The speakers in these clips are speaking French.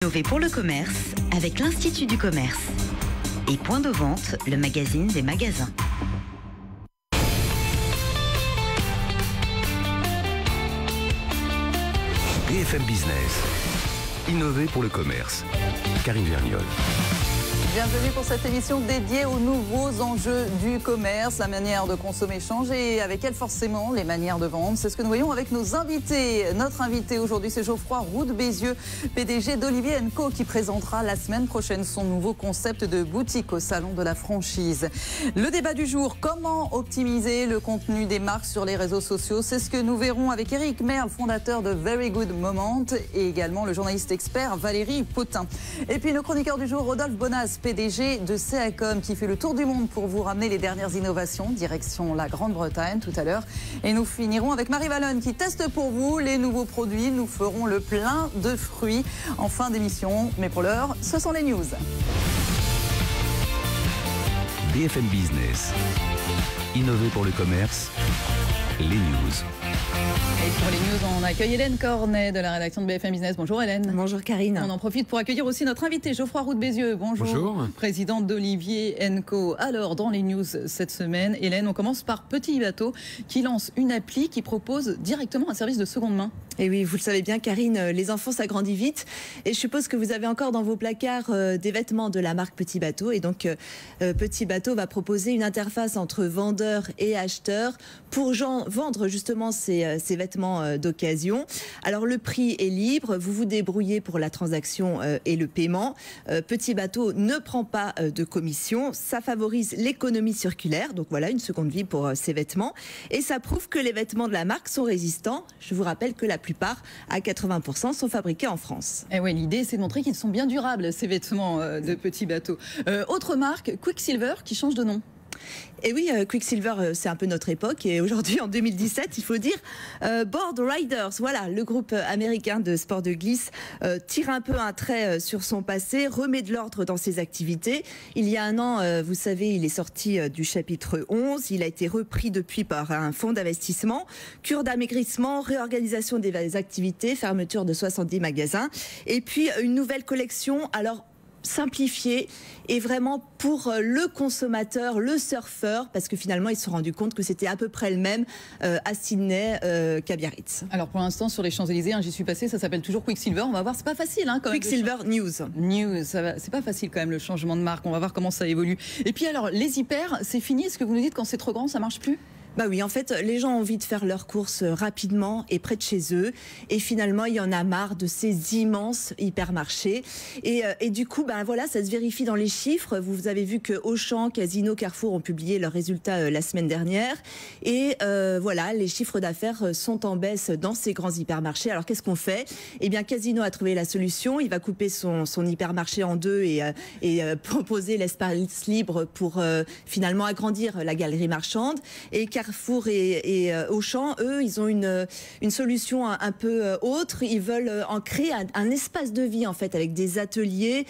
Innover pour le commerce avec l'Institut du commerce. Et Point de vente, le magazine des magasins. BFM Business. Innover pour le commerce. Karine Verniol. Bienvenue pour cette émission dédiée aux nouveaux enjeux du commerce. La manière de consommer change et avec elle forcément les manières de vendre. C'est ce que nous voyons avec nos invités. Notre invité aujourd'hui, c'est Geoffroy Roux de Bézieux, PDG d'Olivier & Co, qui présentera la semaine prochaine son nouveau concept de boutique au salon de la franchise. Le débat du jour, comment optimiser le contenu des marques sur les réseaux sociaux? C'est ce que nous verrons avec Eric Merle, fondateur de Very Good Moment, et également le journaliste expert Valérie Potin. Et puis le chroniqueur du jour, Rodolphe Bonas, PDG de Ceacom, qui fait le tour du monde pour vous ramener les dernières innovations, direction la Grande-Bretagne tout à l'heure. Et nous finirons avec Marie Vallone qui teste pour vous les nouveaux produits. Nous ferons le plein de fruits en fin d'émission. Mais pour l'heure, ce sont les news. BFM Business. Innover pour le commerce. Les news. Et pour les news, on accueille Hélène Cornet de la rédaction de BFM Business. Bonjour Hélène. Bonjour Karine. On en profite pour accueillir aussi notre invité Geoffroy Roux de Bézieux. Bonjour. Bonjour. Présidente d'Olivier & Co. Alors, dans les news cette semaine, Hélène, on commence par Petit Bateau qui lance une appli qui propose directement un service de seconde main. Et oui, vous le savez bien Karine, les enfants s'agrandissent vite. Et je suppose que vous avez encore dans vos placards des vêtements de la marque Petit Bateau. Et donc, Petit Bateau va proposer une interface entre vendeurs et acheteurs pour vendre justement ces vêtements d'occasion. Alors, le prix est libre. Vous vous débrouillez pour la transaction et le paiement. Petit Bateau ne prend pas de commission. Ça favorise l'économie circulaire. Donc, voilà, une seconde vie pour ces vêtements. Et ça prouve que les vêtements de la marque sont résistants. Je vous rappelle que la plupart, à 80%, sont fabriqués en France. Et ouais, l'idée, c'est de montrer qu'ils sont bien durables, ces vêtements de Petit Bateau. Autre marque, Quicksilver, qui change de nom. Et oui, Quicksilver, c'est un peu notre époque. Et aujourd'hui, en 2017, il faut dire, Board Riders, voilà, le groupe américain de sport de glisse, tire un peu un trait sur son passé, remet de l'ordre dans ses activités. Il y a un an, vous savez, il est sorti du chapitre 11. Il a été repris depuis par un fonds d'investissement. Cure d'amaigrissement, réorganisation des activités, fermeture de 70 magasins. Et puis, une nouvelle collection, alors simplifié et vraiment pour le consommateur, le surfeur, parce que finalement ils se sont rendus compte que c'était à peu près le même à Sydney qu'à Biarritz. Alors pour l'instant sur les Champs-Élysées, j'y suis passée, ça s'appelle toujours Quicksilver. On va voir, c'est pas facile quand même. Quicksilver News. C'est pas facile quand même le changement de marque. On va voir comment ça évolue. Et puis alors les hyper, c'est fini. Est-ce que vous nous dites quand c'est trop grand, ça marche plus? Bah oui, en fait, les gens ont envie de faire leurs courses rapidement et près de chez eux. Et finalement, il y en a marre de ces immenses hypermarchés. Et du coup, ben voilà, ça se vérifie dans les chiffres. Vous avez vu que Auchan, Casino, Carrefour ont publié leurs résultats la semaine dernière. Et voilà, les chiffres d'affaires sont en baisse dans ces grands hypermarchés. Alors, qu'est-ce qu'on fait? Eh bien, Casino a trouvé la solution. Il va couper son hypermarché en deux et proposer l'espace libre pour finalement agrandir la galerie marchande. Et Carrefour et Auchan, eux, ils ont une solution un peu autre. Ils veulent en créer un espace de vie, en fait, avec des ateliers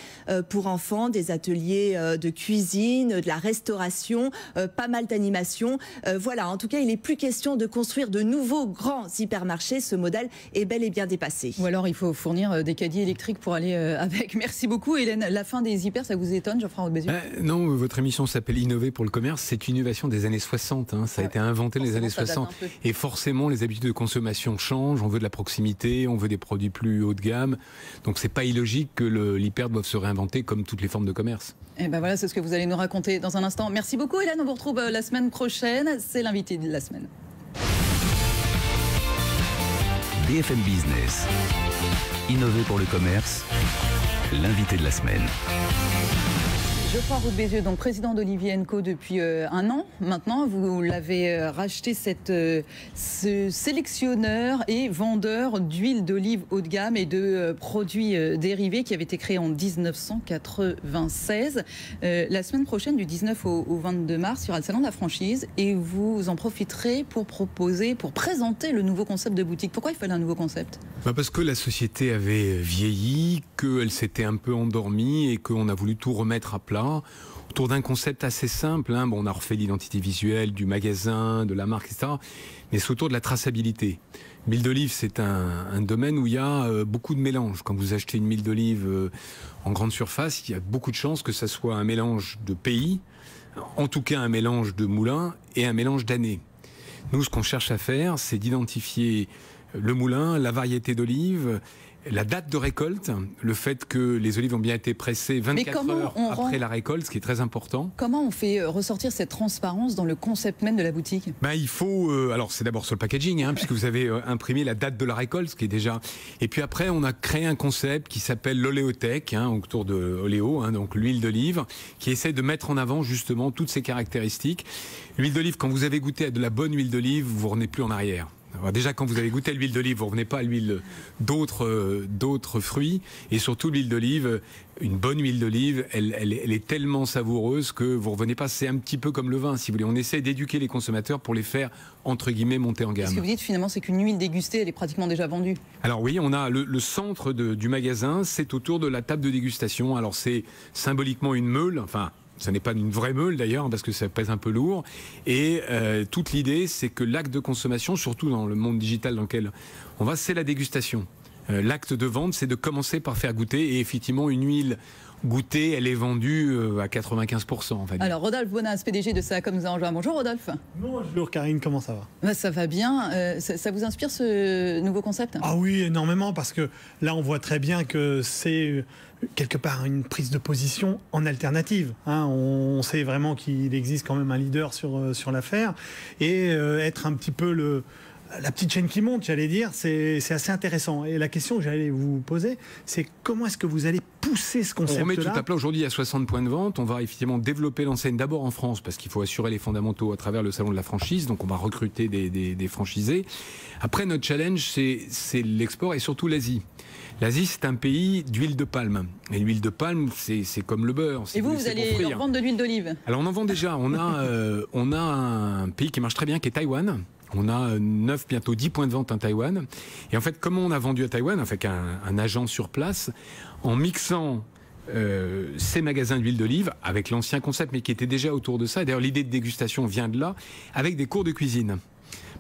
pour enfants, des ateliers de cuisine, de la restauration, pas mal d'animation. Voilà, en tout cas, il n'est plus question de construire de nouveaux grands hypermarchés. Ce modèle est bel et bien dépassé. Ou alors, il faut fournir des caddies électriques pour aller avec. Merci beaucoup, Hélène. La fin des hyper, ça vous étonne, Geoffroy Roux de Bézieux? Non, votre émission s'appelle Innover pour le commerce. C'est une innovation des années 60. Ça a été inventé les années 60. Et forcément, les habitudes de consommation changent. On veut de la proximité, on veut des produits plus haut de gamme. Donc, c'est pas illogique que l'hyper doive se réinventer comme toutes les formes de commerce. Et ben voilà, c'est ce que vous allez nous raconter dans un instant. Merci beaucoup, Hélène. On vous retrouve la semaine prochaine. C'est l'invité de la semaine. BFM Business. Innover pour le commerce. L'invité de la semaine. Geoffroy Roux de Bézieux, donc président d'Olivier & Co depuis un an maintenant. Vous l'avez racheté, ce sélectionneur et vendeur d'huile d'olive haut de gamme et de produits dérivés qui avait été créé en 1996. La semaine prochaine, du 19 au 22 mars, il y aura le salon de la franchise et vous en profiterez pour présenter le nouveau concept de boutique. Pourquoi il fallait un nouveau concept? Parce que la société avait vieilli, qu'elle s'était un peu endormie et qu'on a voulu tout remettre à plat. autour d'un concept assez simple. Hein. Bon, on a refait l'identité visuelle du magasin, de la marque, etc. Mais c'est autour de la traçabilité. L'huile d'olive, c'est un domaine où il y a beaucoup de mélanges. Quand vous achetez une huile d'olive en grande surface, il y a beaucoup de chances que ça soit un mélange de pays, en tout cas un mélange de moulins et un mélange d'années. Nous, ce qu'on cherche à faire, c'est d'identifier le moulin, la variété d'olive, la date de récolte, le fait que les olives ont bien été pressées 24 heures après la récolte, ce qui est très important. Comment on fait ressortir cette transparence dans le concept même de la boutique? Il faut... alors, c'est d'abord sur le packaging, hein, puisque vous avez imprimé la date de la récolte, ce qui est déjà... Et puis après, on a créé un concept qui s'appelle l'oléothèque, hein, autour de oléo, hein, donc l'huile d'olive, qui essaie de mettre en avant justement toutes ces caractéristiques. L'huile d'olive, quand vous avez goûté à de la bonne huile d'olive, vous ne revenez plus en arrière. Alors déjà, quand vous avez goûté l'huile d'olive, vous ne revenez pas à l'huile d'autres fruits. Et surtout, l'huile d'olive, une bonne huile d'olive, elle est tellement savoureuse que vous ne revenez pas. C'est un petit peu comme le vin, si vous voulez. On essaie d'éduquer les consommateurs pour les faire, entre guillemets, monter en gamme. Ce que vous dites, finalement, c'est qu'une huile dégustée, elle est pratiquement déjà vendue. Alors oui, on a le centre du magasin, c'est autour de la table de dégustation. Alors c'est symboliquement une meule, enfin... Ça n'est pas une vraie meule d'ailleurs, parce que ça pèse un peu lourd. Et toute l'idée, c'est que l'acte de consommation, surtout dans le monde digital dans lequel on va, c'est la dégustation. L'acte de vente, c'est de commencer par faire goûter. Et effectivement, une huile goûtée, elle est vendue à 95%. En fait. Alors, Rodolphe Bonas, PDG de Saacom, nous a rejoint. Bonjour Rodolphe. Bonjour Karine, comment ça va? Ça va bien. Ça vous inspire ce nouveau concept? Ah oui, énormément, parce que là, on voit très bien que c'est quelque part une prise de position en alternative. Hein. On sait vraiment qu'il existe quand même un leader sur l'affaire. Et être un petit peu la petite chaîne qui monte, j'allais dire, c'est assez intéressant. Et la question que j'allais vous poser, c'est comment est-ce que vous allez pousser ce concept-là? On remet tout à plat. Aujourd'hui, il y a 60 points de vente. On va effectivement développer l'enseigne d'abord en France, parce qu'il faut assurer les fondamentaux à travers le salon de la franchise. Donc on va recruter des franchisés. Après, notre challenge, c'est l'export et surtout l'Asie. L'Asie, c'est un pays d'huile de palme. Et l'huile de palme, c'est comme le beurre. Et vous allez leur vendre de l'huile d'olive? Alors on en vend déjà. On a un pays qui marche très bien, qui est Taïwan. On a 9, bientôt 10 points de vente en Taïwan. Et en fait, comment on a vendu à Taïwan? Avec un agent sur place, en mixant ces magasins d'huile d'olive avec l'ancien concept, mais qui était déjà autour de ça. D'ailleurs, l'idée de dégustation vient de là, avec des cours de cuisine.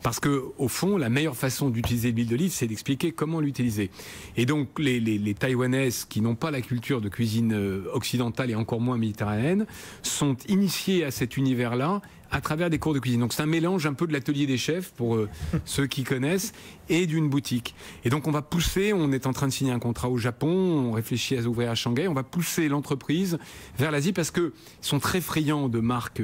Parce que, au fond, la meilleure façon d'utiliser l'huile d'olive, c'est d'expliquer comment l'utiliser. Et donc, les Taïwanaises qui n'ont pas la culture de cuisine occidentale et encore moins méditerranéenne sont initiées à cet univers-là à travers des cours de cuisine. Donc c'est un mélange un peu de l'atelier des chefs, pour ceux qui connaissent, et d'une boutique. Et donc on va pousser, on est en train de signer un contrat au Japon, on réfléchit à ouvrir à Shanghai, on va pousser l'entreprise vers l'Asie parce qu'ils sont très friands de marques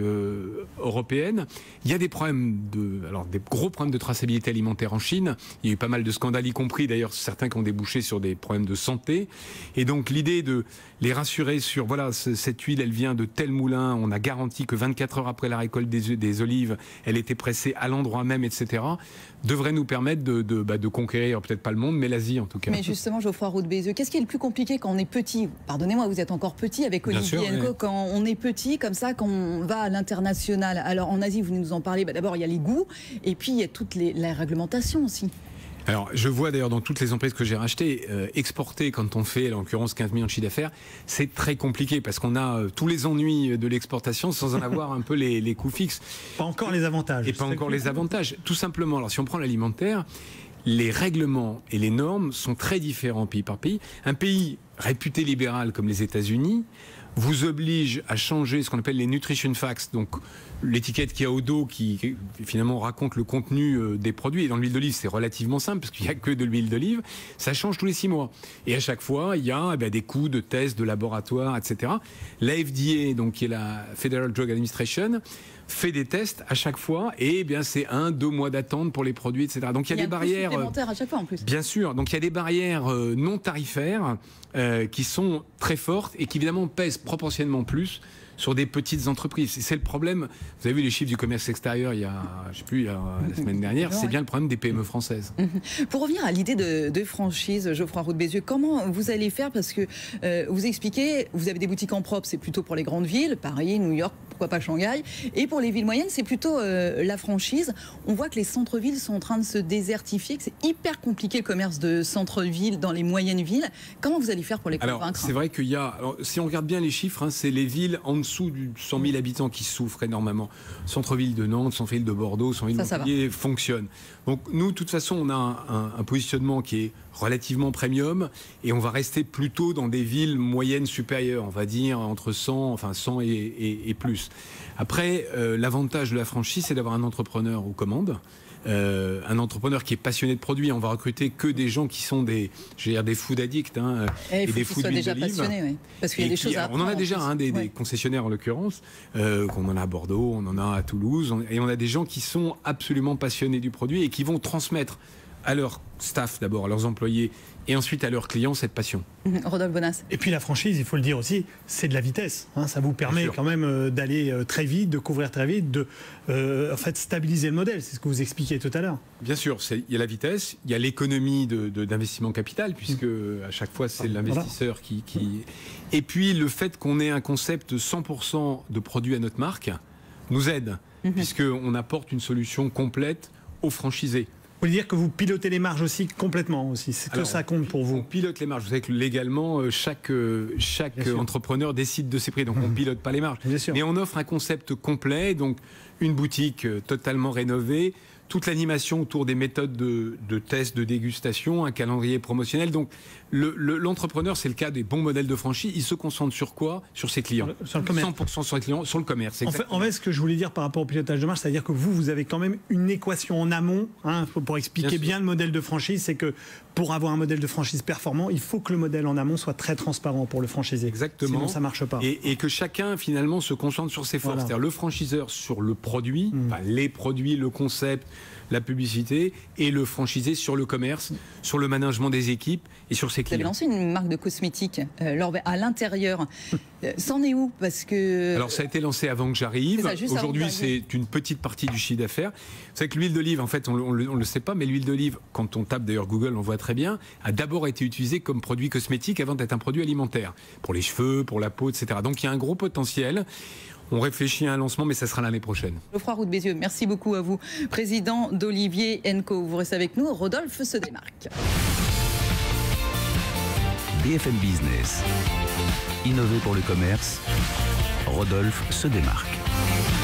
européennes. Il y a des problèmes des gros problèmes de traçabilité alimentaire en Chine. Il y a eu pas mal de scandales, y compris d'ailleurs certains qui ont débouché sur des problèmes de santé. Et donc l'idée de les rassurer sur, voilà, cette huile, elle vient de tel moulin, on a garanti que 24 heures après la récolte des olives, elle était pressée à l'endroit même, etc., devrait nous permettre de conquérir, peut-être pas le monde, mais l'Asie en tout cas. Mais justement, Geoffroy Roux de Bézeux, qu'est-ce qui est le plus compliqué quand on est petit? Pardonnez-moi, vous êtes encore petit avec Olivier Henco, quand on est petit comme ça, quand on va à l'international. Alors en Asie, vous nous en parlez, d'abord il y a les goûts, et puis il y a toute la réglementation aussi. Alors, je vois d'ailleurs dans toutes les entreprises que j'ai rachetées, exporter quand on fait, en l'occurrence, 15 millions de chiffre d'affaires, c'est très compliqué parce qu'on a tous les ennuis de l'exportation sans en avoir un peu les coûts fixes. Pas encore les avantages. Et pas encore les avantages. Tout simplement, alors si on prend l'alimentaire, les règlements et les normes sont très différents pays par pays. Un pays réputé libéral comme les États-Unis vous oblige à changer ce qu'on appelle les nutrition facts, donc l'étiquette qu'il y a au dos qui finalement raconte le contenu des produits. Et dans l'huile d'olive, c'est relativement simple parce qu'il n'y a que de l'huile d'olive. Ça change tous les 6 mois. Et à chaque fois, il y a des coûts de tests, de laboratoire, etc. La FDA, donc, qui est la Federal Drug Administration, fait des tests à chaque fois et c'est 1-2 mois d'attente pour les produits, etc. Donc il y a des barrières supplémentaires à chaque fois en plus. Bien sûr. Donc il y a des barrières non tarifaires qui sont très fortes et qui évidemment pèsent proportionnellement plus sur des petites entreprises. C'est le problème. Vous avez vu les chiffres du commerce extérieur il y a la semaine dernière. C'est bien le problème des PME françaises. Pour revenir à l'idée de franchise, Geoffroy Roux de Bézeux, comment vous allez faire? Parce que vous expliquez, vous avez des boutiques en propre, c'est plutôt pour les grandes villes, Paris, New York, pourquoi pas Shanghai. Et pour les villes moyennes, c'est plutôt la franchise. On voit que les centres-villes sont en train de se désertifier, que c'est hyper compliqué le commerce de centre-ville dans les moyennes villes. Comment vous allez faire pour les convaincre? Alors, c'est vrai qu'il y a... Alors, si on regarde bien les chiffres, c'est les villes en dessous du 100 000 habitants qui souffrent énormément. Centre-ville de Nantes, centre-ville de Bordeaux, centre-ville de Montpellier fonctionne. Donc nous, de toute façon, on a un positionnement qui est relativement premium et on va rester plutôt dans des villes moyennes supérieures, on va dire entre 100 et plus. Après, l'avantage de la franchise, c'est d'avoir un entrepreneur aux commandes. Un entrepreneur qui est passionné de produits. On va recruter que des gens qui sont des food addicts et des food d'huile d'olive. Oui. Parce qu'il y a des choses à apprendre. On en a déjà des concessionnaires en l'occurrence, qu'on en a à Bordeaux, on en a à Toulouse, et on a des gens qui sont absolument passionnés du produit et qui vont transmettre à leur staff d'abord, à leurs employés, et ensuite à leurs clients cette passion. Rodolphe Bonas. Et puis la franchise, il faut le dire aussi, c'est de la vitesse. Ça vous permet quand même d'aller très vite, de couvrir très vite, de stabiliser le modèle. C'est ce que vous expliquiez tout à l'heure. Bien sûr, il y a la vitesse, il y a l'économie d'investissement capital, puisque à chaque fois c'est l'investisseur qui... Et puis le fait qu'on ait un concept 100% de produits à notre marque nous aide, puisqu'on apporte une solution complète aux franchisés. Vous voulez dire que vous pilotez les marges aussi complètement aussi, c'est que ça compte pour vous? On pilote les marges. Vous savez que légalement, chaque entrepreneur décide de ses prix, donc on ne pilote pas les marges. Mais on offre un concept complet, donc une boutique totalement rénovée, toute l'animation autour des méthodes de test, de dégustation, un calendrier promotionnel. Donc l'entrepreneur, c'est le cas des bons modèles de franchise, il se concentre sur quoi? Sur ses clients. Sur le commerce. 100% sur les clients, sur le commerce. En fait, ce que je voulais dire par rapport au pilotage de marge, c'est-à-dire que vous avez quand même une équation en amont, pour expliquer bien le modèle de franchise, c'est que pour avoir un modèle de franchise performant, il faut que le modèle en amont soit très transparent pour le franchisé. Exactement. Sinon, ça ne marche pas. Et que chacun, finalement, se concentre sur ses forces. C'est-à-dire le franchiseur sur le produit, les produits, le concept, la publicité, et le franchisé sur le commerce, sur le management des équipes et sur ses clients. Vous avez lancé une marque de cosmétiques à l'intérieur. C'en est où? Parce que... Alors ça a été lancé avant que j'arrive. Aujourd'hui, c'est une petite partie du chiffre d'affaires. Vous savez que l'huile d'olive, en fait, on ne le sait pas, mais l'huile d'olive, quand on tape d'ailleurs Google, on voit très bien, a d'abord été utilisée comme produit cosmétique avant d'être un produit alimentaire. Pour les cheveux, pour la peau, etc. Donc il y a un gros potentiel. On réfléchit à un lancement, mais ça sera l'année prochaine. Geoffroy Roux de Bézieux, merci beaucoup à vous, président d'Olivier & Co. Vous restez avec nous, Rodolphe se démarque. BFM Business. Innover pour le commerce. Rodolphe se démarque.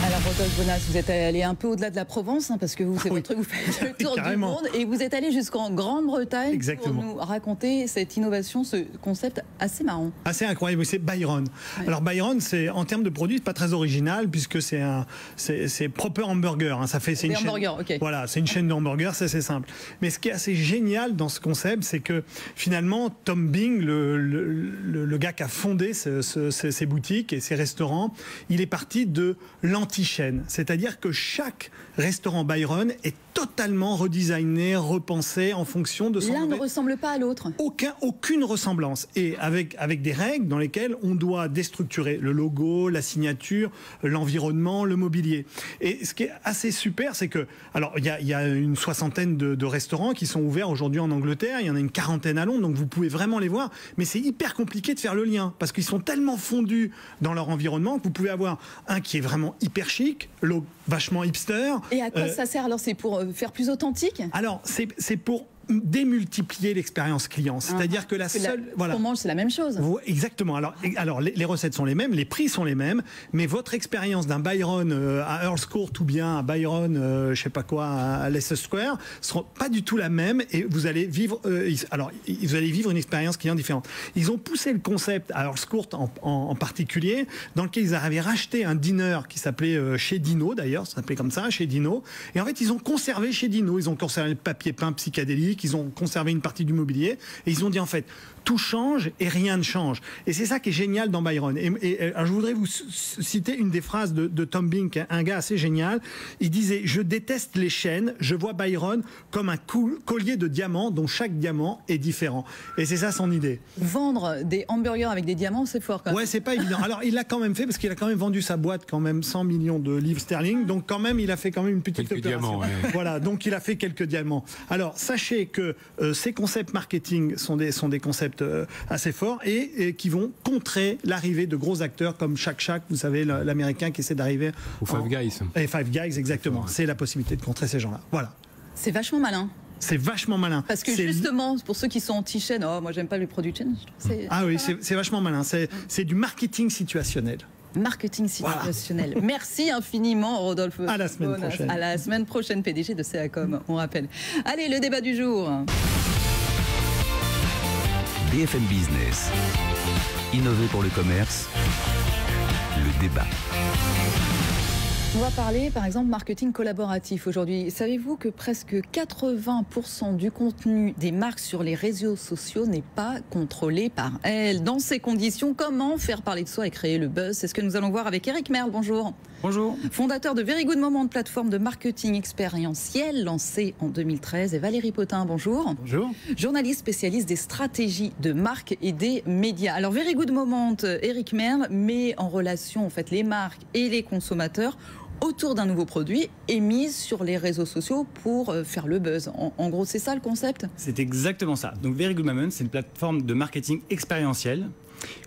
Alors Rodolphe Bonas, vous êtes allé un peu au-delà de la Provence, parce que vous, c'est votre truc, vous faites le tour du monde, et vous êtes allé jusqu'en Grande-Bretagne pour nous raconter cette innovation, ce concept assez marrant. Assez incroyable, c'est Byron. Ouais. Alors Byron, c'est en termes de produits, c'est pas très original, puisque c'est Proper Hamburger. C'est une chaîne, voilà, c'est une chaîne de hamburgers, c'est assez simple. Mais ce qui est assez génial dans ce concept, c'est que finalement, Tom Bing, le gars qui a fondé ces boutiques et ces restaurants, il est parti de l'anti-chaîne. C'est-à-dire que chaque restaurant Byron est totalement redesigné, repensé en fonction de son... L'un ne ressemble pas à l'autre. Aucune ressemblance. Et avec des règles dans lesquelles on doit déstructurer le logo, la signature, l'environnement, le mobilier. Et ce qui est assez super, c'est que... Alors, il y a une soixantaine de restaurants qui sont ouverts aujourd'hui en Angleterre. Il y en a une quarantaine à Londres, donc vous pouvez vraiment les voir. Mais c'est hyper compliqué de faire le lien, parce qu'ils sont tellement fondus dans leur environnement que vous pouvez avoir un qui est vraiment hyper chic, l'autre vachement hipster. Et à quoi ça sert alors? C'est pour faire plus authentique? Alors, c'est pour démultiplier l'expérience client. C'est-à-dire que la seule... Voilà. On mange, c'est la même chose. Exactement. Alors les recettes sont les mêmes, les prix sont les mêmes, mais votre expérience d'un Byron à Earl's Court ou bien un Byron, je sais pas quoi, à Leicester Square, seront pas du tout la même, et vous allez vivre... vous allez vivre une expérience client différente. Ils ont poussé le concept à Earl's Court en particulier, dans lequel ils avaient racheté un diner qui s'appelait Chez Dino, d'ailleurs, ça s'appelait comme ça, Chez Dino, et en fait ils ont conservé Chez Dino, ils ont conservé le papier peint psychédélique, ils ont conservé une partie du mobilier, et ils ont dit en fait tout change et rien ne change. Et c'est ça qui est génial dans Byron. Alors, je voudrais vous citer une des phrases de Tom Bing, un gars assez génial. Il disait: je déteste les chaînes, je vois Byron comme un collier de diamants dont chaque diamant est différent. Et c'est ça son idée. Vendre des hamburgers avec des diamants, c'est fort quand même. Ouais, c'est pas évident. Alors il l'a quand même fait, parce qu'il a quand même vendu sa boîte quand même 100 millions de livres sterling. Donc quand même, il a fait quand même une petite quelques opération. Diamants, ouais. Voilà, donc il a fait quelques diamants. Alors sachez que ces concepts marketing sont des concepts assez forts et qui vont contrer l'arrivée de gros acteurs comme Shaq Shack, vous savez, l'américain qui essaie d'arriver. Ou Five Guys. Et Five Guys, exactement. C'est la possibilité de contrer ces gens-là. Voilà. C'est vachement malin. C'est vachement malin. Parce que justement, pour ceux qui sont anti-chaîne, moi j'aime pas les produits de chaîne. Ah oui, c'est vachement malin. C'est du marketing situationnel. Marketing situationnel. Voilà. Merci infiniment, Rodolphe. À la semaine prochaine. À la semaine prochaine, PDG de CACOM, on rappelle. Allez, le débat du jour. BFM Business. Innover pour le commerce. Le débat. On va parler, par exemple, marketing collaboratif aujourd'hui. Savez-vous que presque 80% du contenu des marques sur les réseaux sociaux n'est pas contrôlé par elles? Dans ces conditions, comment faire parler de soi et créer le buzz? C'est ce que nous allons voir avec Eric Merle. Bonjour. Bonjour. Fondateur de Very Good Moment, plateforme de marketing expérientiel lancée en 2013. Et Valérie Potin, bonjour. Bonjour. Journaliste spécialiste des stratégies de marque et des médias. Alors Very Good Moment, Eric Merle met en relation en fait les marques et les consommateurs autour d'un nouveau produit et mise sur les réseaux sociaux pour faire le buzz. En gros, c'est ça le concept? C'est exactement ça. Donc Very Good Moment, c'est une plateforme de marketing expérientiel.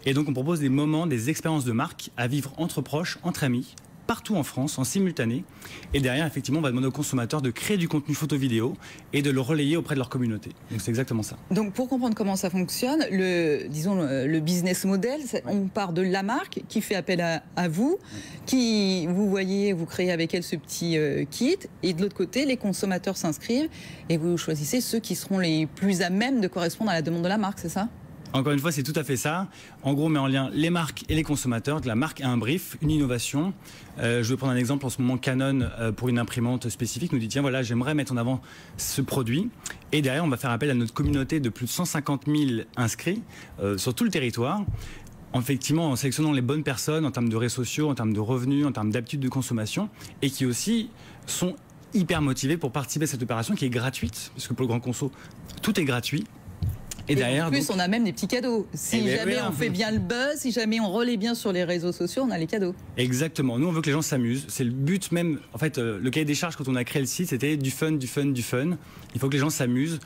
Et donc on propose des moments, des expériences de marque à vivre entre proches, entre amis, partout en France, en simultané. Et derrière, effectivement, on va demander aux consommateurs de créer du contenu photo-vidéo et de le relayer auprès de leur communauté. Donc c'est exactement ça. Donc pour comprendre comment ça fonctionne, le business model, on part de la marque qui fait appel à vous, qui vous voyez, vous créez avec elle ce petit kit, et de l'autre côté, les consommateurs s'inscrivent et vous choisissez ceux qui seront les plus à même de correspondre à la demande de la marque, c'est ça ? Encore une fois, c'est tout à fait ça. En gros, on met en lien les marques et les consommateurs. La marque a un brief, une innovation. Je vais prendre un exemple. En ce moment, Canon, pour une imprimante spécifique, nous dit tiens, voilà, j'aimerais mettre en avant ce produit. Et derrière, on va faire appel à notre communauté de plus de 150 000 inscrits sur tout le territoire. Effectivement, en sélectionnant les bonnes personnes en termes de réseaux sociaux, en termes de revenus, en termes d'habitudes de consommation, et qui aussi sont hyper motivés pour participer à cette opération qui est gratuite, parce que pour le grand conso, tout est gratuit. Et derrière, en plus, on a même des petits cadeaux. Si jamais on fait bien le buzz, si jamais on relaie bien sur les réseaux sociaux, on a les cadeaux. Exactement. Nous, on veut que les gens s'amusent. C'est le but même. En fait, le cahier des charges, quand on a créé le site, c'était du fun, du fun, du fun. Il faut que les gens s'amusent.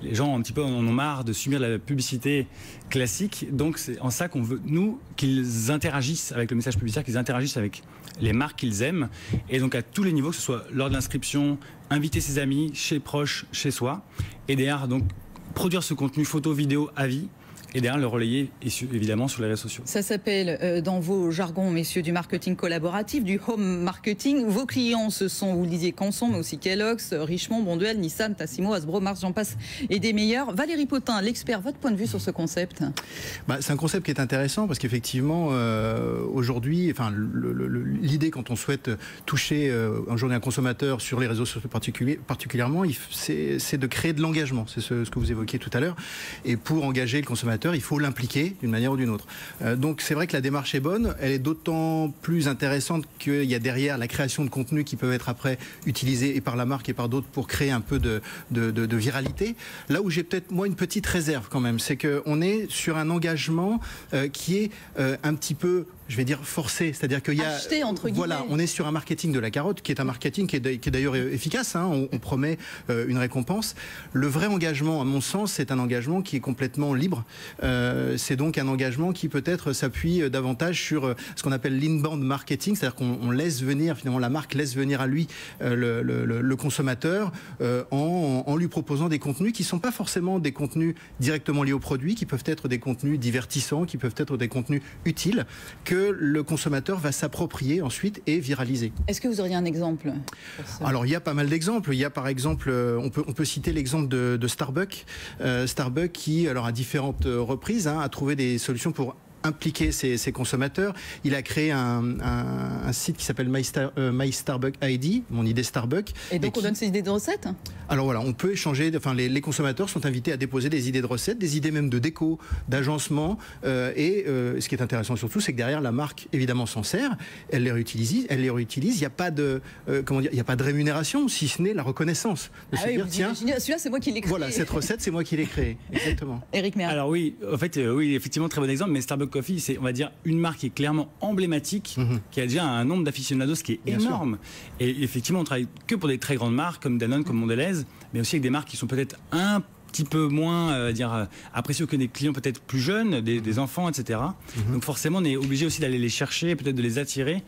Les gens, un petit peu, en ont marre de subir la publicité classique. Donc, c'est en ça qu'on veut, nous, qu'ils interagissent avec le message publicitaire, qu'ils interagissent avec les marques qu'ils aiment. Et donc, à tous les niveaux, que ce soit lors de l'inscription, inviter ses amis, chez proches, chez soi. Et derrière, donc, produire ce contenu photo, vidéo à vie et derrière le relayer évidemment sur les réseaux sociaux. Ça s'appelle dans vos jargons, messieurs, du marketing collaboratif, du home marketing. Vos clients, ce sont, vous le disiez, Canson, mais aussi Kellogg's, Richemont, Bonduelle, Nissan, Tassimo, Hasbro, Mars, j'en passe, et des meilleurs. Valérie Potin, l'expert, votre point de vue sur ce concept? C'est un concept qui est intéressant parce qu'effectivement, aujourd'hui, l'idée quand on souhaite toucher aujourd'hui un consommateur sur les réseaux sociaux particulièrement, c'est de créer de l'engagement. C'est ce que vous évoquiez tout à l'heure. Et pour engager le consommateur, il faut l'impliquer d'une manière ou d'une autre. Donc c'est vrai que la démarche est bonne, elle est d'autant plus intéressante qu'il y a derrière la création de contenus qui peuvent être après utilisés et par la marque et par d'autres pour créer un peu de viralité. Là où j'ai peut-être moi une petite réserve quand même, c'est qu'on est sur un engagement qui est un petit peu, je vais dire, forcé, c'est-à-dire qu'il y a... Acheté, entre guillemets. Voilà, on est sur un marketing de la carotte, qui est un marketing qui est d'ailleurs efficace, hein, on promet une récompense. Le vrai engagement, à mon sens, c'est un engagement qui est complètement libre. C'est donc un engagement qui peut-être s'appuie davantage sur ce qu'on appelle l'inbound marketing, c'est-à-dire qu'on laisse venir, finalement la marque laisse venir à lui le consommateur en lui proposant des contenus qui ne sont pas forcément des contenus directement liés au produit, qui peuvent être des contenus divertissants, qui peuvent être des contenus utiles, que le consommateur va s'approprier ensuite et viraliser. Est-ce que vous auriez un exemple? Alors il y a pas mal d'exemples. Il y a par exemple, on peut citer l'exemple de Starbucks. Starbucks qui, alors à différentes reprises, a trouvé des solutions pour impliquer ses consommateurs. Il a créé un site qui s'appelle My Starbucks ID, mon idée Starbucks. Et donc on donne ses idées de recettes? Alors voilà, on peut échanger, les consommateurs sont invités à déposer des idées de recettes, des idées même de déco, d'agencement. Ce qui est intéressant surtout, c'est que derrière la marque, évidemment, s'en sert, elle les réutilise. Il n'y a pas de, il n'y a pas de rémunération, si ce n'est la reconnaissance. De se dire, tiens, celui-là, c'est moi qui l'ai créé. Voilà, cette recette, c'est moi qui l'ai créée. Exactement. Eric Merle. Alors oui, en fait, oui, effectivement, très bon exemple, mais Starbucks Coffee, c'est, on va dire, une marque qui est clairement emblématique, qui a déjà un nombre d'aficionados qui est énorme. Et effectivement, on travaille que pour des très grandes marques comme Danone, comme Mondelez, mais aussi avec des marques qui sont peut-être un petit peu moins appréciées que des clients peut-être plus jeunes, des enfants, etc. Donc forcément, on est obligé aussi d'aller les chercher, peut-être de les attirer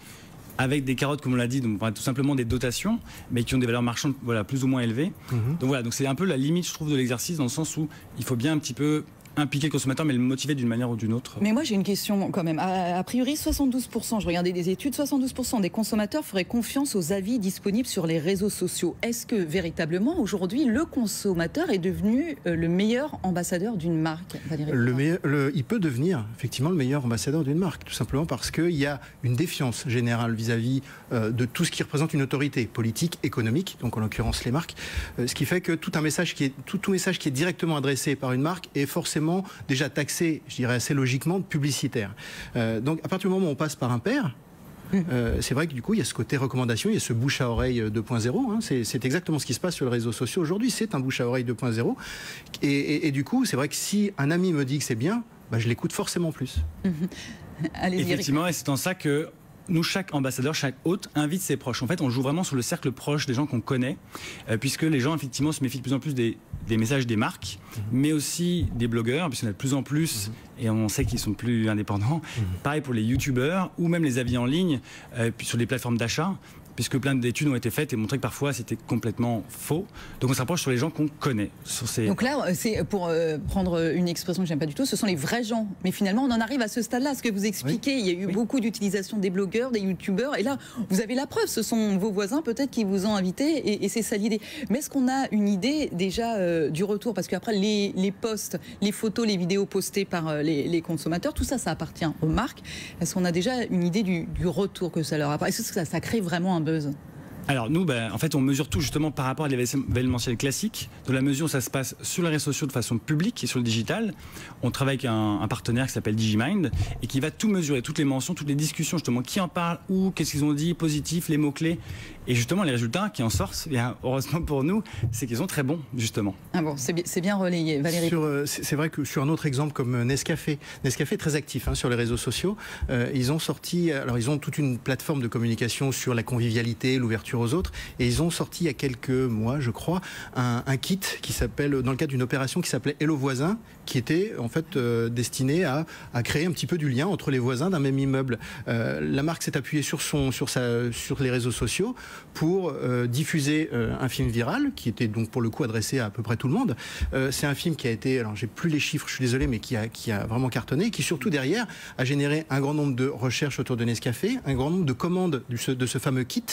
avec des carottes, comme on l'a dit, donc tout simplement des dotations, mais qui ont des valeurs marchandes plus ou moins élevées. Donc voilà, donc c'est un peu la limite, je trouve, de l'exercice, dans le sens où il faut bien un petit peu impliquer le consommateur, mais le motiver d'une manière ou d'une autre. Mais moi j'ai une question quand même. A priori, 72%, je regardais des études, 72% des consommateurs feraient confiance aux avis disponibles sur les réseaux sociaux. Est-ce que véritablement aujourd'hui le consommateur est devenu le meilleur ambassadeur d'une marque, Valérie? Il peut devenir effectivement le meilleur ambassadeur d'une marque, tout simplement parce qu'il y a une défiance générale vis-à-vis de tout ce qui représente une autorité politique, économique, donc en l'occurrence les marques, ce qui fait que tout message qui est directement adressé par une marque est forcément déjà taxé, je dirais assez logiquement, de publicitaire. Donc à partir du moment où on passe par un pair, c'est vrai que du coup il y a ce côté recommandation, il y a ce bouche à oreille 2.0, hein, c'est exactement ce qui se passe sur les réseaux sociaux aujourd'hui, c'est un bouche à oreille 2.0 et du coup c'est vrai que si un ami me dit que c'est bien, je l'écoute forcément plus. Effectivement, et c'est en ça que nous, chaque ambassadeur, chaque hôte invite ses proches. En fait, on joue vraiment sur le cercle proche des gens qu'on connaît, puisque les gens, effectivement, se méfient de plus en plus des messages des marques, mais aussi des blogueurs, puisqu'il y en a de plus en plus, et on sait qu'ils sont plus indépendants. Pareil pour les youtubeurs, ou même les avis en ligne, puis sur les plateformes d'achat, puisque plein d'études ont été faites et montré que parfois c'était complètement faux. Donc on se rapproche sur les gens qu'on connaît. Donc là, c'est pour prendre une expression que j'aime pas du tout, ce sont les vrais gens. Mais finalement, on en arrive à ce stade-là. Ce que vous expliquez, il y a eu beaucoup d'utilisation des blogueurs, des youtubeurs, et là, vous avez la preuve. Ce sont vos voisins peut-être qui vous ont invité, et c'est ça l'idée. Mais est-ce qu'on a une idée déjà du retour? Parce qu'après, les posts, les photos, les vidéos postées par les consommateurs, tout ça, ça appartient aux marques. Est-ce qu'on a déjà une idée du retour que ça leur apporte? Est-ce que ça crée vraiment un buzz? Alors nous, en fait, on mesure tout justement par rapport à l'événementiel classique, de la mesure où ça se passe sur les réseaux sociaux de façon publique et sur le digital. On travaille avec un partenaire qui s'appelle Digimind et qui va tout mesurer, toutes les mentions, toutes les discussions justement, qui en parle, où, qu'est-ce qu'ils ont dit, positif, les mots-clés. Et justement, les résultats qui en sortent, bien, heureusement pour nous, c'est qu'ils sont très bons, justement. Ah bon, c'est bien relayé. Valérie? C'est vrai que sur un autre exemple comme Nescafé est très actif sur les réseaux sociaux. Ils ont sorti, alors ils ont toute une plateforme de communication sur la convivialité, l'ouverture aux autres, et ils ont sorti il y a quelques mois, je crois, un kit qui s'appelle, dans le cadre d'une opération qui s'appelait Hello Voisin, qui était en fait destiné à créer un petit peu du lien entre les voisins d'un même immeuble. La marque s'est appuyée sur les réseaux sociaux pour diffuser un film viral qui était donc pour le coup adressé à peu près tout le monde. C'est un film qui a été, alors j'ai plus les chiffres, je suis désolé, mais qui a vraiment cartonné, qui surtout derrière a généré un grand nombre de recherches autour de Nescafé, un grand nombre de commandes de ce fameux kit.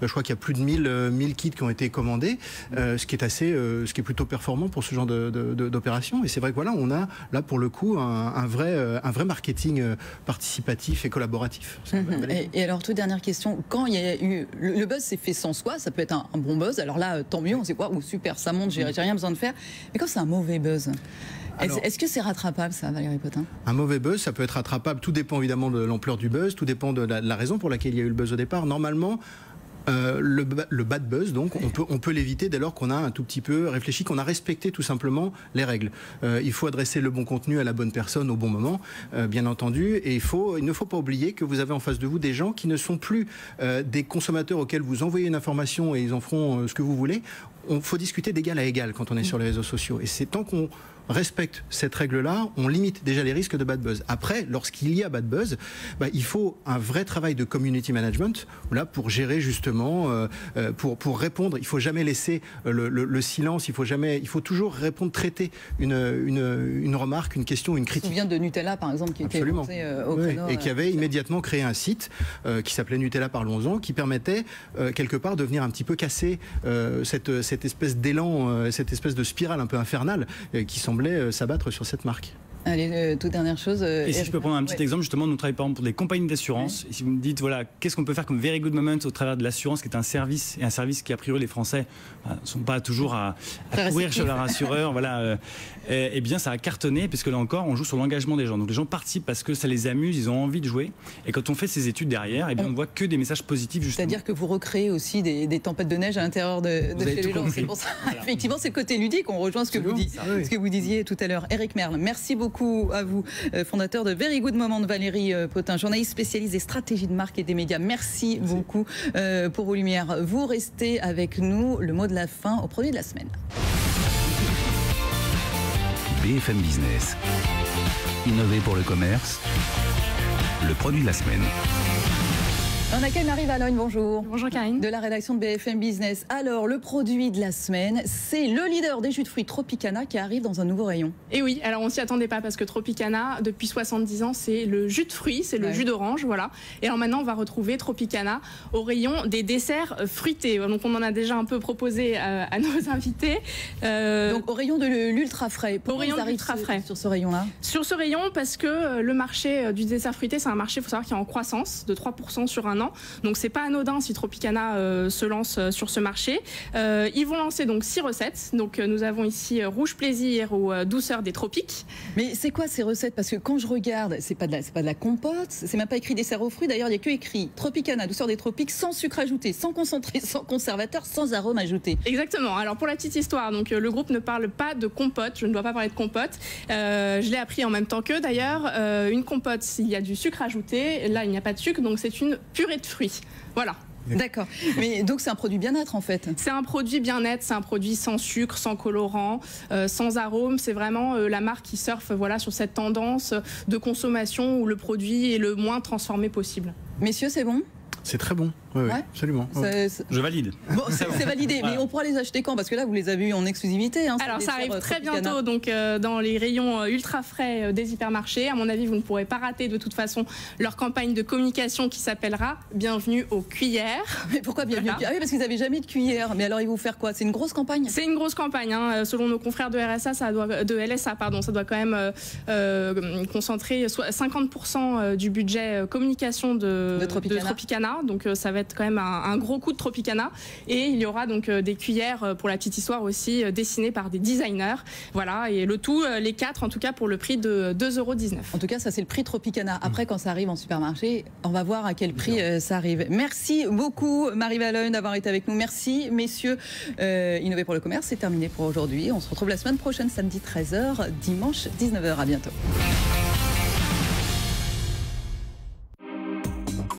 Je crois qu'il y a plus de 1000 kits qui ont été commandés, ce qui est plutôt performant pour ce genre d'opération. Et c'est vrai que voilà, on a là pour le coup un vrai marketing participatif et collaboratif. Et alors, toute dernière question, quand il y a eu le buzz s'est fait sans soi, ça peut être un bon buzz, alors là tant mieux, on sait quoi, ou super, ça monte, j'ai rien besoin de faire. Mais quand c'est un mauvais buzz, est-ce que c'est rattrapable ça, Valérie Potin? Un mauvais buzz, ça peut être rattrapable, tout dépend évidemment de l'ampleur du buzz, tout dépend de la raison pour laquelle il y a eu le buzz au départ. Normalement, le bad buzz, donc, on peut l'éviter dès lors qu'on a un tout petit peu réfléchi, qu'on a respecté tout simplement les règles. Il faut adresser le bon contenu à la bonne personne au bon moment, bien entendu, et il ne faut pas oublier que vous avez en face de vous des gens qui ne sont plus des consommateurs auxquels vous envoyez une information et ils en feront ce que vous voulez. Il faut discuter d'égal à égal quand on est sur les réseaux sociaux. Et c'est tant qu'on respecte cette règle-là, on limite déjà les risques de bad buzz. Après, lorsqu'il y a bad buzz, il faut un vrai travail de community management là, pour gérer justement, pour répondre. Il ne faut jamais laisser le silence, il faut toujours répondre, traiter une remarque, une question, une critique. Je me souviens de Nutella, par exemple, qui était lancé au créneau, et qui avait immédiatement créé un site qui s'appelait Nutella Parlons-en, qui permettait quelque part de venir un petit peu casser cette espèce d'élan, cette espèce de spirale un peu infernale qui semblait s'abattre sur cette marque. Allez, toute dernière chose. Et si je peux prendre un petit exemple, justement, nous travaillons par exemple pour des compagnies d'assurance. Et si vous me dites, voilà, qu'est-ce qu'on peut faire comme Very Good Moment au travers de l'assurance, qui est un service, et un service qui, a priori, les Français ne sont pas toujours à courir chez leur assureur, voilà. Eh bien, ça a cartonné, puisque là encore, on joue sur l'engagement des gens. Donc les gens participent parce que ça les amuse, ils ont envie de jouer. Et quand on fait ces études derrière, eh bien, on ne voit que des messages positifs, justement. C'est-à-dire que vous recréez aussi des tempêtes de neige à l'intérieur de chez les gens. C'est pour ça. Voilà. Effectivement, c'est le côté ludique. On rejoint ce que vous disiez tout à l'heure. Éric Merle, merci beaucoup à vous, fondateur de Very Good Moment, Valérie Potin, journaliste spécialiste des stratégies de marque et des médias. Merci beaucoup pour vos lumières. Vous restez avec nous. Le mot de la fin au produit de la semaine. BFM Business. Innover pour le commerce. Le produit de la semaine. On accueille Marie Vallogne, bonjour. Bonjour Karine. De la rédaction de BFM Business. Alors, le produit de la semaine, c'est le leader des jus de fruits Tropicana qui arrive dans un nouveau rayon. Et oui, alors on s'y attendait pas parce que Tropicana, depuis 70 ans, c'est le jus de fruits, c'est le jus d'orange, voilà. Et alors maintenant, on va retrouver Tropicana au rayon des desserts fruités. Donc on en a déjà un peu proposé à nos invités. Donc au rayon de l'ultra frais. Au rayon de l'ultra frais. Sur ce rayon-là. Sur ce rayon, parce que le marché du dessert fruité, c'est un marché, il faut savoir, qui est en croissance de 3% sur un an. Donc c'est pas anodin si Tropicana se lance sur ce marché. Ils vont lancer donc 6 recettes. Donc nous avons ici rouge plaisir ou douceur des tropiques. Mais c'est quoi ces recettes? Parce que quand je regarde, c'est pas de la compote, c'est même pas écrit dessert aux fruits. D'ailleurs, il y a que écrit Tropicana, douceur des tropiques, sans sucre ajouté, sans concentré, sans conservateur, sans arôme ajouté. Exactement. Alors pour la petite histoire, donc le groupe ne parle pas de compote. Je ne dois pas parler de compote. Je l'ai appris en même temps qu'eux d'ailleurs. Une compote, il y a du sucre ajouté. Là, il n'y a pas de sucre, donc c'est une purée de fruits. Voilà. D'accord. Mais donc c'est un produit bien-être en fait. C'est un produit bien-être, c'est un produit sans sucre, sans colorant, sans arôme. C'est vraiment la marque qui surfe sur cette tendance de consommation où le produit est le moins transformé possible. Messieurs, c'est bon? C'est très bon, oui, absolument. Je valide. Bon, c'est validé, mais on pourra les acheter quand? Parce que là, vous les avez eu en exclusivité. Hein, alors, ça arrive très bientôt, donc dans les rayons ultra frais des hypermarchés. À mon avis, vous ne pourrez pas rater de toute façon leur campagne de communication qui s'appellera Bienvenue aux cuillères. Mais pourquoi Bienvenue aux cuillères? Ah oui, parce qu'ils n'avaient jamais de cuillère. Mais alors, ils vont faire quoi? C'est une grosse campagne? C'est une grosse campagne. Hein. Selon nos confrères de LSA, ça doit quand même concentrer 50% du budget communication de Tropicana. Donc ça va être quand même un gros coup de Tropicana. Et il y aura donc des cuillères, pour la petite histoire aussi, dessinées par des designers. Voilà, et le tout, les 4 en tout cas, pour le prix de 2,19 €. En tout cas, ça c'est le prix Tropicana. Après, quand ça arrive en supermarché, on va voir à quel prix ça arrive. Merci beaucoup Marie Vallogne d'avoir été avec nous. Merci messieurs. Innover pour le commerce, c'est terminé pour aujourd'hui. On se retrouve la semaine prochaine, samedi 13h, dimanche 19h. À bientôt.